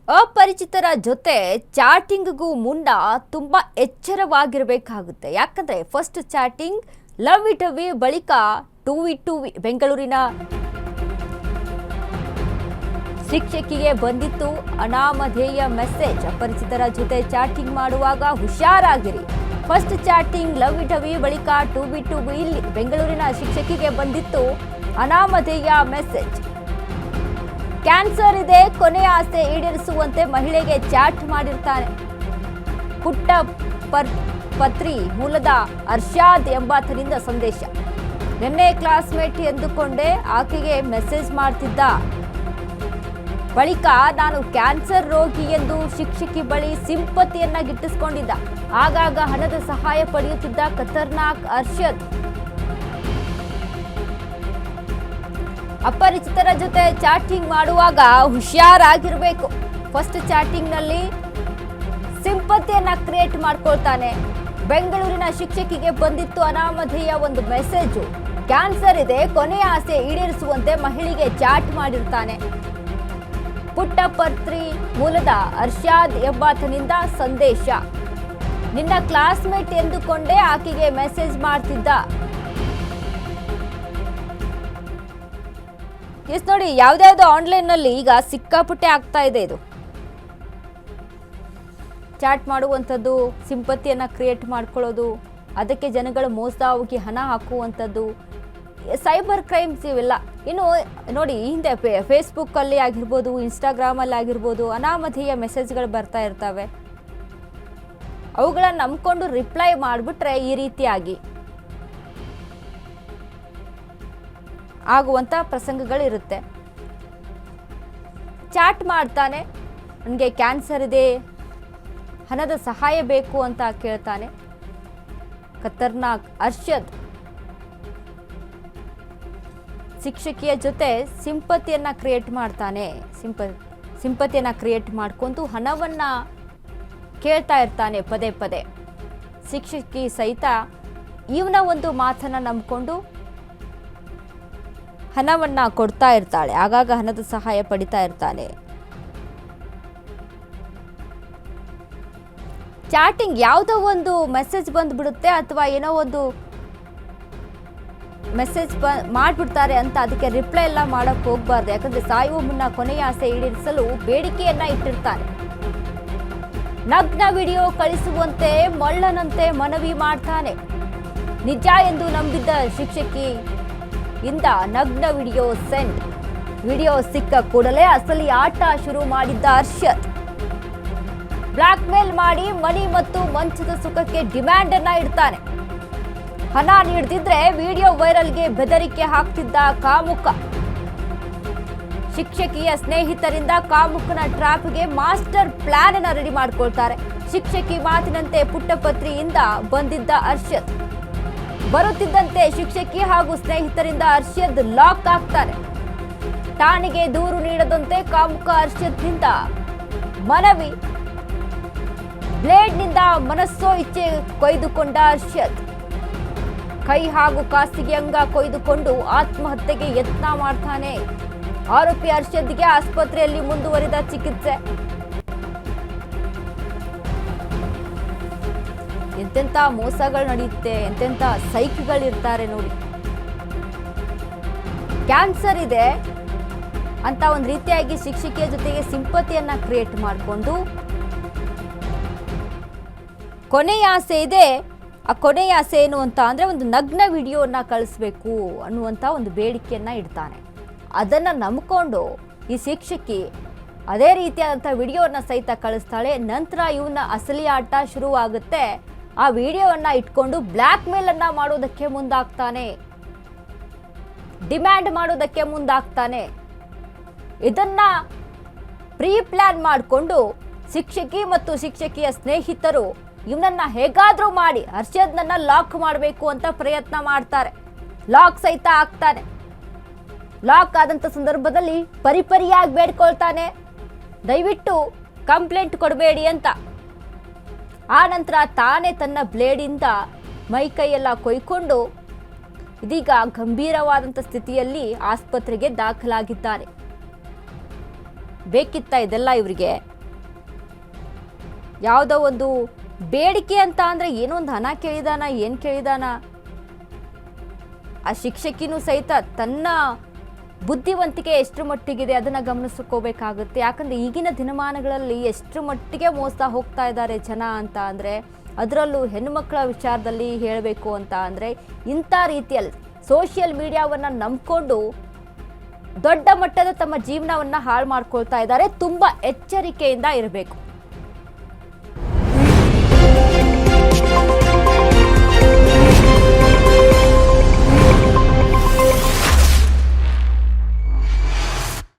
ಅಪರಿಚಿತರ ಜೊತೆ ಚಾಟಿಂಗ್ಗೂ ಮುನ್ನ ತುಂಬಾ ಎಚ್ಚರವಾಗಿರಬೇಕಾಗುತ್ತೆ. ಯಾಕಂದ್ರೆ first chatting love it away, ಬಳಿಕ ಟೂ ಇಟ್ ಟೂ ಬೆಂಗಳೂರಿನ ಶಿಕ್ಷಕಿಗೆ ಬಂದಿತ್ತು ಅನಾಮಧೇಯ ಮೆಸೇಜ್. ಅಪರಿಚಿತರ ಜೊತೆ ಚಾಟಿಂಗ್ ಮಾಡುವಾಗ ಹುಷಾರಾಗಿರಿ. First chatting love it away, ಬಳಿಕ ಟೂ ಇಟ್ ಟೂ. ಇಲ್ಲಿ ಬೆಂಗಳೂರಿನ ಶಿಕ್ಷಕಿಗೆ ಬಂದಿತ್ತು ಅನಾಮಧೇಯ ಮೆಸೇಜ್. ಕ್ಯಾನ್ಸರ್ ಇದೆ, ಕೊನೆಯ ಆಸೆ ಈಡೇರಿಸುವಂತೆ ಮಹಿಳೆಗೆ ಚಾಟ್ ಮಾಡಿರ್ತಾನೆ. ಪುಟ್ಟ ಪತ್ರಿ ಮೂಲದ ಅರ್ಷಾದ್ ಎಂಬಾತನಿಂದ ಸಂದೇಶ. ನಿನ್ನೆ ಕ್ಲಾಸ್ಮೇಟ್ ಎಂದುಕೊಂಡೆ ಆಕೆಗೆ ಮೆಸೇಜ್ ಮಾಡ್ತಿದ್ದ. ಬಳಿಕ ನಾನು ಕ್ಯಾನ್ಸರ್ ರೋಗಿ ಎಂದು ಶಿಕ್ಷಕಿ ಬಳಿ ಸಿಂಪತಿಯನ್ನ ಗಿಟ್ಟಿಸಿಕೊಂಡಿದ್ದ. ಆಗಾಗ ಹಣದ ಸಹಾಯ ಪಡೆಯುತ್ತಿದ್ದ ಖತರ್ನಾಕ್ ಅರ್ಷದ್. ಅಪರಿಚಿತರ ಜೊತೆ ಚಾಟಿಂಗ್ ಮಾಡುವಾಗ ಹುಷಾರಾಗಿರಬೇಕು. ಫಸ್ಟ್ ಚಾಟಿಂಗ್ ನಲ್ಲಿ ಸಿಂಪತಿಯನ್ನ ಕ್ರಿಯೇಟ್ ಮಾಡ್ಕೊಳ್ತಾನೆ. ಬೆಂಗಳೂರಿನ ಶಿಕ್ಷಕಿಗೆ ಬಂದಿತ್ತು ಅನಾಮಧೇಯ ಒಂದು ಮೆಸೇಜು. ಕ್ಯಾನ್ಸರ್ ಇದೆ, ಕೊನೆಯ ಆಸೆ ಈಡೇರಿಸುವಂತೆ ಮಹಿಳೆಗೆ ಚಾಟ್ ಮಾಡಿರ್ತಾನೆ. ಪುಟ್ಟಪರ್ತಿ ಮೂಲದ ಅರ್ಷಾದ್ ಎಂಬಾತನಿಂದ ಸಂದೇಶ. ನಿನ್ನ ಕ್ಲಾಸ್ಮೇಟ್ ಎಂದುಕೊಂಡೆ ಆಕೆಗೆ ಮೆಸೇಜ್ ಮಾಡ್ತಿದ್ದ. ಎಸ್ ನೋಡಿ, ಯಾವ್ದಾವ್ದು ಆನ್ಲೈನ್ ನಲ್ಲಿ ಈಗ ಸಿಕ್ಕಾಪಟ್ಟೆ ಆಗ್ತಾ ಇದೆ. ಇದು ಚಾಟ್ ಮಾಡುವಂಥದ್ದು, ಸಿಂಪತಿಯನ್ನ ಕ್ರಿಯೇಟ್ ಮಾಡ್ಕೊಳ್ಳೋದು, ಅದಕ್ಕೆ ಜನಗಳು ಮೋಸ ಹೋಗಿ ಹಣ ಹಾಕುವಂಥದ್ದು, ಸೈಬರ್ ಕ್ರೈಮ್ಸ್ ಇವೆಲ್ಲ. ಇನ್ನು ನೋಡಿ, ಹಿಂದೆ ಫೇಸ್ಬುಕ್ ಅಲ್ಲಿ ಆಗಿರ್ಬೋದು, ಇನ್ಸ್ಟಾಗ್ರಾಮ್ ಅಲ್ಲಿ ಆಗಿರ್ಬೋದು ಅನಾಮಧೇಯ ಮೆಸೇಜ್ಗಳು ಬರ್ತಾ ಇರ್ತವೆ. ಅವುಗಳನ್ನ ನಂಬ್ಕೊಂಡು ರಿಪ್ಲೈ ಮಾಡಿಬಿಟ್ರೆ ಈ ರೀತಿಯಾಗಿ ಆಗುವಂಥ ಪ್ರಸಂಗಗಳಿರುತ್ತೆ. ಚಾಟ್ ಮಾಡ್ತಾನೆ, ನನಗೆ ಕ್ಯಾನ್ಸರ್ ಇದೆ, ಹಣದ ಸಹಾಯ ಬೇಕು ಅಂತ ಕೇಳ್ತಾನೆ. ಖತರ್ನಾಕ್ ಅರ್ಷದ್ ಶಿಕ್ಷಕಿಯ ಜೊತೆ ಸಿಂಪತಿಯನ್ನ ಕ್ರಿಯೇಟ್ ಮಾಡ್ತಾನೆ. ಸಿಂಪತಿಯನ್ನ ಕ್ರಿಯೇಟ್ ಮಾಡ್ಕೊಂಡು ಹಣವನ್ನ ಕೇಳ್ತಾ ಇರ್ತಾನೆ ಪದೇ ಪದೇ. ಶಿಕ್ಷಕಿ ಸಹಿತ ಇವನ ಒಂದು ಮಾತನ್ನ ನಂಬಿಕೊಂಡು ಹಣವನ್ನ ಕೊಡ್ತಾ ಇರ್ತಾಳೆ. ಆಗಾಗ ಹಣದ ಸಹಾಯ ಪಡಿತಾ ಇರ್ತಾನೆ. ಚಾಟಿಂಗ್ ಯಾವುದೋ ಒಂದು ಮೆಸೇಜ್ ಬಂದ್ಬಿಡುತ್ತೆ, ಅಥವಾ ಏನೋ ಒಂದು ಮೆಸೇಜ್ ಮಾಡ್ಬಿಡ್ತಾರೆ ಅಂತ ಅದಕ್ಕೆ ರಿಪ್ಲೈ ಎಲ್ಲ ಮಾಡಕ್ ಹೋಗ್ಬಾರ್ದು. ಯಾಕಂದ್ರೆ ಸಾಯುವ ಮುನ್ನ ಕೊನೆಯ ಆಸೆ ಈಡೇರಿಸಲು ಬೇಡಿಕೆಯನ್ನ ಇಟ್ಟಿರ್ತಾನೆ. ನಗ್ನ ವಿಡಿಯೋ ಕಳಿಸುವಂತೆ ಮಳ್ಳನಂತೆ ಮನವಿ ಮಾಡ್ತಾನೆ. ನಿಜ ಎಂದು ನಂಬಿದ್ದ ಶಿಕ್ಷಕಿ ಇಂದ ನಗ್ನ ವಿಡಿಯೋ ಸೆಂಡ್. ವಿಡಿಯೋ ಸಿಕ್ಕ ಕೂಡಲೇ ಅಸಲಿ ಆಟ ಶುರು ಮಾಡಿದ್ದ ಅರ್ಷದ್. ಬ್ಲಾಕ್ ಮೇಲ್ ಮಾಡಿ ಮನಿ ಮತ್ತು ಮಂಚದ ಸುಖಕ್ಕೆ ಡಿಮ್ಯಾಂಡ್ ಅನ್ನ ಇಡ್ತಾನೆ. ಹಣ ನೀಡದಿದ್ರೆ ವಿಡಿಯೋ ವೈರಲ್ಗೆ ಬೆದರಿಕೆ ಹಾಕ್ತಿದ್ದ ಕಾಮುಕ. ಶಿಕ್ಷಕಿಯ ಸ್ನೇಹಿತರಿಂದ ಕಾಮುಕನ ಟ್ರಾಪ್ಗೆ ಮಾಸ್ಟರ್ ಪ್ಲಾನ್ ಅನ್ನ ರೆಡಿ ಮಾಡ್ಕೊಳ್ತಾರೆ. ಶಿಕ್ಷಕಿ ಮಾತಿನಂತೆ ಪುಟ್ಟಪತ್ರಿಯಿಂದ ಬಂದಿದ್ದ ಅರ್ಷದ್. ಬರುತ್ತಿದ್ದಂತೆ ಶಿಕ್ಷಕಿ ಹಾಗೂ ಸ್ನೇಹಿತರಿಂದ ಅರ್ಷದ್ ಲಾಕ್ ಆಗ್ತಾರೆ. ಠಾಣೆಗೆ ದೂರು ನೀಡದಂತೆ ಕಾಮುಕ ಅರ್ಷದ್ನಿಂದ ಮನವಿ. ಬ್ಲೇಡ್ನಿಂದ ಮನಸ್ಸೋ ಇಚ್ಛೆ ಕೊಯ್ದುಕೊಂಡ ಅರ್ಷದ್. ಕೈ ಹಾಗೂ ಖಾಸಗಿ ಅಂಗ ಕೊಯ್ದುಕೊಂಡು ಆತ್ಮಹತ್ಯೆಗೆ ಯತ್ನ ಮಾಡ್ತಾನೆ. ಆರೋಪಿ ಅರ್ಷದ್ಗೆ ಆಸ್ಪತ್ರೆಯಲ್ಲಿ ಮುಂದುವರಿದ ಚಿಕಿತ್ಸೆ. ಎಂತೆಂಥ ಮೋಸಗಳು ನಡೆಯುತ್ತೆ, ಎಂತೆಂಥ ಸೈಕ್ಗಳಿರ್ತಾರೆ ನೋಡಿ. ಕ್ಯಾನ್ಸರ್ ಇದೆ ಅಂತ ಒಂದು ರೀತಿಯಾಗಿ ಶಿಕ್ಷಕಿಯ ಜೊತೆಗೆ ಸಿಂಪತಿಯನ್ನ ಕ್ರಿಯೇಟ್ ಮಾಡಿಕೊಂಡು ಕೊನೆಯ ಆಸೆ ಇದೆ. ಆ ಕೊನೆಯ ಆಸೆ ಏನು ಅಂತ ಅಂದರೆ ಒಂದು ನಗ್ನ ವಿಡಿಯೋನ ಕಳಿಸ್ಬೇಕು ಅನ್ನುವಂಥ ಒಂದು ಬೇಡಿಕೆಯನ್ನು ಇಡ್ತಾನೆ. ಅದನ್ನು ನಂಬಿಕೊಂಡು ಈ ಶಿಕ್ಷಕಿ ಅದೇ ರೀತಿಯಾದಂಥ ವಿಡಿಯೋನ ಸಹಿತ ಕಳಿಸ್ತಾಳೆ. ನಂತರ ಇವನ ಅಸಲಿ ಆಟ ಶುರುವಾಗುತ್ತೆ. ಆ ವಿಡಿಯೋವನ್ನು ಇಟ್ಕೊಂಡು ಬ್ಲ್ಯಾಕ್ ಮೇಲನ್ನು ಮಾಡೋದಕ್ಕೆ ಮುಂದಾಗ್ತಾನೆ, ಡಿಮ್ಯಾಂಡ್ ಮಾಡೋದಕ್ಕೆ ಮುಂದಾಗ್ತಾನೆ. ಇದನ್ನ ಪ್ರೀ ಪ್ಲಾನ್ ಮಾಡಿಕೊಂಡು ಶಿಕ್ಷಕಿ ಮತ್ತು ಶಿಕ್ಷಕಿಯ ಸ್ನೇಹಿತರು ಇವನನ್ನ ಹೇಗಾದ್ರೂ ಮಾಡಿ ಅರ್ಷದ್ನನ್ನ ಲಾಕ್ ಮಾಡಬೇಕು ಅಂತ ಪ್ರಯತ್ನ ಮಾಡ್ತಾರೆ. ಲಾಕ್ ಸಹಿತ ಆಗ್ತಾನೆ. ಲಾಕ್ ಆದಂಥ ಸಂದರ್ಭದಲ್ಲಿ ಪರಿಪರಿಯಾಗಿ ಬೇಡ್ಕೊಳ್ತಾನೆ, ದಯವಿಟ್ಟು ಕಂಪ್ಲೇಂಟ್ ಕೊಡಬೇಡಿ ಅಂತ. ಆ ನಂತರ ತಾನೇ ತನ್ನ ಬ್ಲೇಡಿಂದ ಮೈಕೈಯೆಲ್ಲ ಕೊಯ್ಕೊಂಡು ಇದೀಗ ಗಂಭೀರವಾದಂಥ ಸ್ಥಿತಿಯಲ್ಲಿ ಆಸ್ಪತ್ರೆಗೆ ದಾಖಲಾಗಿದ್ದಾರೆ. ಬೇಕಿತ್ತ ಇದೆಲ್ಲ ಇವರಿಗೆ? ಯಾವುದೋ ಒಂದು ಬೇಡಿಕೆ ಅಂತ ಅಂದರೆ ಏನೋ ಒಂದು ಹಣ ಕೇಳಿದಾನ, ಏನು ಕೇಳಿದಾನ? ಆ ಶಿಕ್ಷಕಿನೂ ಸಹಿತ ತನ್ನ ಬುದ್ಧಿವಂತಿಕೆ ಎಷ್ಟು ಮಟ್ಟಿಗಿದೆ ಅದನ್ನು ಗಮನಿಸ್ಕೋಬೇಕಾಗುತ್ತೆ. ಯಾಕಂದರೆ ಈಗಿನ ದಿನಮಾನಗಳಲ್ಲಿ ಎಷ್ಟು ಮಟ್ಟಿಗೆ ಮೋಸ ಹೋಗ್ತಾ ಇದ್ದಾರೆ ಜನ ಅಂತ ಅಂದರೆ, ಅದರಲ್ಲೂ ಹೆಣ್ಣುಮಕ್ಕಳ ವಿಚಾರದಲ್ಲಿ ಹೇಳಬೇಕು ಅಂತ ಅಂದರೆ ಇಂಥ ರೀತಿಯಲ್ಲಿ ಸೋಷಿಯಲ್ ಮೀಡಿಯಾವನ್ನು ನಂಬಿಕೊಂಡು ದೊಡ್ಡ ಮಟ್ಟದ ತಮ್ಮ ಜೀವನವನ್ನು ಹಾಳು ಮಾಡ್ಕೊಳ್ತಾ ಇದ್ದಾರೆ. ತುಂಬ ಎಚ್ಚರಿಕೆಯಿಂದ ಇರಬೇಕು.